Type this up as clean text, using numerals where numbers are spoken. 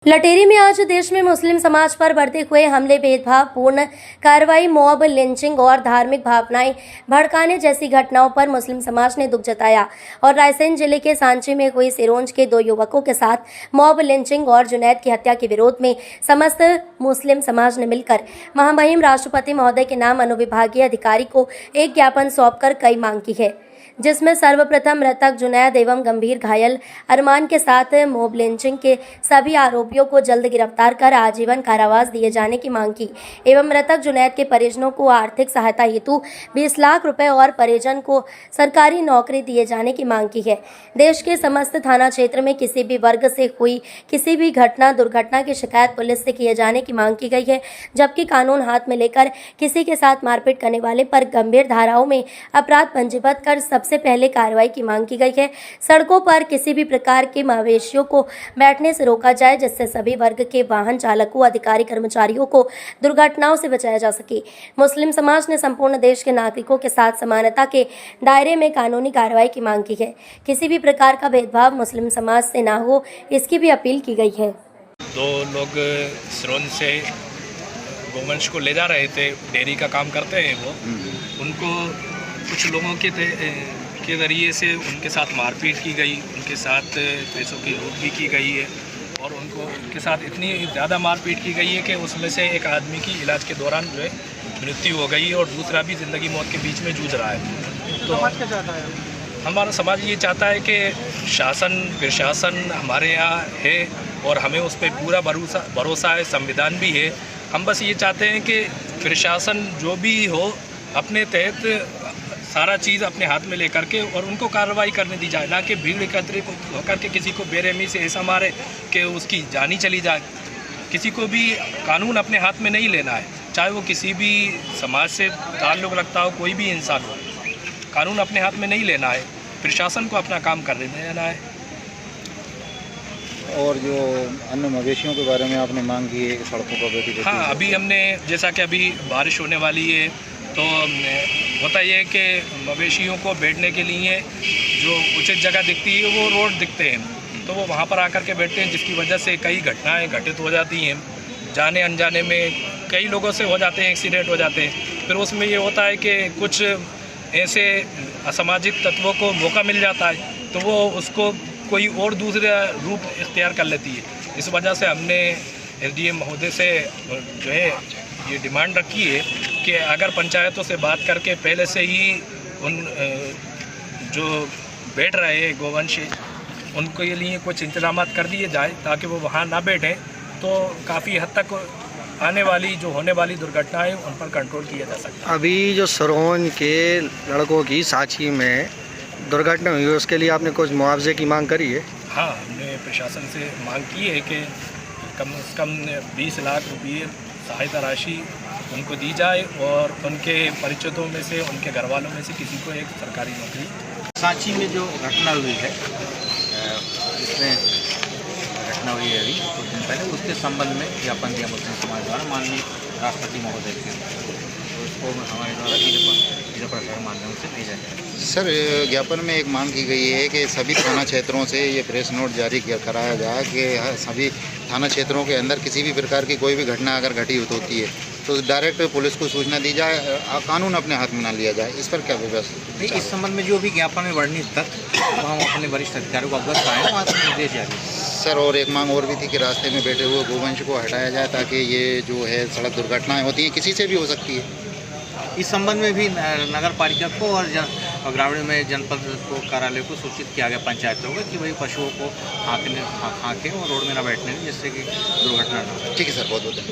लटेरी में आज देश में मुस्लिम समाज पर बढ़ते हुए हमले, भेदभावपूर्ण कार्रवाई, मॉब लिंचिंग और धार्मिक भावनाएं भड़काने जैसी घटनाओं पर मुस्लिम समाज ने दुख जताया और रायसेन जिले के सांची में हुई सिरोंज के 2 युवकों के साथ मॉब लिंचिंग और जुनैद की हत्या के विरोध में समस्त मुस्लिम समाज ने मिलकर महामहिम राष्ट्रपति महोदय के नाम अनुविभागीय अधिकारी को एक ज्ञापन सौंपकर कई मांग की है, जिसमें सर्वप्रथम मृतक जुनैद एवं गंभीर घायल अरमान के साथ मॉब लिंचिंग के सभी आरोपियों को जल्द गिरफ्तार कर आजीवन कारावास दिए जाने की मांग की एवं मृतक जुनैद के परिजनों को आर्थिक सहायता हेतु 20 लाख रुपए और परिजन को सरकारी नौकरी दिए जाने की मांग की है। देश के समस्त थाना क्षेत्र में किसी भी वर्ग से हुई किसी भी घटना दुर्घटना की शिकायत पुलिस से किए जाने की मांग की गई है, जबकि कानून हाथ में लेकर किसी के साथ मारपीट करने वाले पर गंभीर धाराओं में अपराध पंजीबद्ध कर सबसे पहले कार्रवाई की मांग की गई है। सड़कों पर किसी भी प्रकार के मवेशियों को बैठने से रोका जाए, जिससे सभी वर्ग के वाहन चालकों, अधिकारी, कर्मचारियों को दुर्घटनाओं से बचाया जा सके। मुस्लिम समाज ने संपूर्ण देश के नागरिकों के साथ समानता के दायरे में कानूनी कार्रवाई की मांग की है। किसी भी प्रकार का भेदभाव मुस्लिम समाज से ना हो, इसकी भी अपील की गई है। 2 लोग सिरोंज से गोवंश को ले जा रहे थे, डेयरी का काम करते हैं वो। उनको कुछ लोगों के ज़रिए से उनके साथ मारपीट की गई, उनके साथ पैसों की लूट भी की गई है और उनके साथ इतनी ज़्यादा मारपीट की गई है कि उसमें से एक आदमी की इलाज के दौरान जो है मृत्यु हो गई और दूसरा भी ज़िंदगी मौत के बीच में जूझ रहा है। तो समाज क्या चाहता है? हमारा समाज ये चाहता है कि शासन प्रशासन हमारे यहाँ है और हमें उस पर पूरा भरोसा है, संविधान भी है। हम बस ये चाहते हैं कि प्रशासन जो भी हो अपने तहत सारा चीज़ अपने हाथ में लेकर के और उनको कार्रवाई करने दी जाए, ना कि भीड़ एकत्रित होकर के किसी को बेरहमी से ऐसा मारे कि उसकी जान ही चली जाए। किसी को भी कानून अपने हाथ में नहीं लेना है, चाहे वो किसी भी समाज से ताल्लुक़ रखता हो, कोई भी इंसान हो, कानून अपने हाथ में नहीं लेना है, प्रशासन को अपना काम करने देना है। और जो अन्य मवेशियों के बारे में आपने मांग की है सड़कों पर बैठी, हाँ, अभी हमने जैसा कि अभी बारिश होने वाली है तो होता यह है कि मवेशियों को बैठने के लिए जो उचित जगह दिखती है वो रोड दिखते हैं, तो वो वहाँ पर आकर के बैठते हैं, जिसकी वजह से कई घटनाएं घटित हो जाती हैं। जाने अनजाने में कई लोगों से हो जाते हैं, एक्सीडेंट हो जाते हैं। फिर उसमें ये होता है कि कुछ ऐसे असामाजिक तत्वों को मौका मिल जाता है तो वो उसको कोई और दूसरा रूप इख्तियार कर लेती है। इस वजह से हमने SDM महोदय से जो है ये डिमांड रखी है कि अगर पंचायतों से बात करके पहले से ही उन जो बैठ रहे हैं गोवंशी उनके लिए कुछ इंतजाम कर दिए जाए ताकि वो वहाँ ना बैठें, तो काफ़ी हद तक आने वाली जो होने वाली दुर्घटनाएं उन पर कंट्रोल किया जा सकता है। अभी जो सिरोंज के लड़कों की सांची में दुर्घटना हुई है उसके लिए आपने कुछ मुआवजे की मांग करी है? हाँ, हमने प्रशासन से मांग की है कि कम से कम 20 लाख रुपये सहायता राशि उनको दी जाए और उनके परिचितों में से, उनके घर वालों में से किसी को एक सरकारी नौकरी। सांची में जो घटना हुई है, इसमें घटना हुई है अभी कुछ दिन पहले, उसके संबंध में ज्ञापन दिया मुस्लिम समाज द्वारा माननीय राष्ट्रपति महोदय के, तो उसको हमारे द्वारा जिला प्रशासन माध्यम से भेजा जाए। सर, ज्ञापन में एक मांग की गई है कि सभी थाना क्षेत्रों से ये प्रेस नोट जारी कराया जाए कि सभी थाना क्षेत्रों के अंदर किसी भी प्रकार की कोई भी घटना अगर घटित होती है तो डायरेक्ट पुलिस को सूचना दी जाए, कानून अपने हाथ में ना लिया जाए। इस पर क्या व्यवस्था? इस संबंध में जो भी ज्ञापन में वर्णित तथ्य तो हम अपने वरिष्ठ अधिकारियों को अवगत कराएँ, वहाँ से निर्देश जारी। सर, और एक मांग और भी थी कि रास्ते में बैठे हुए गोवंश को हटाया जाए ताकि ये जो है सड़क दुर्घटनाएँ होती हैं किसी से भी हो सकती है। इस संबंध में भी नगर पालिका को और ग्रामीण में जनपद को कार्यालय को सूचित किया गया, पंचायतों को, कि भाई पशुओं को हाँके और रोड में न बैठने, जिससे कि दुर्घटना न हो। ठीक है सर, बहुत बहुत धन्यवाद।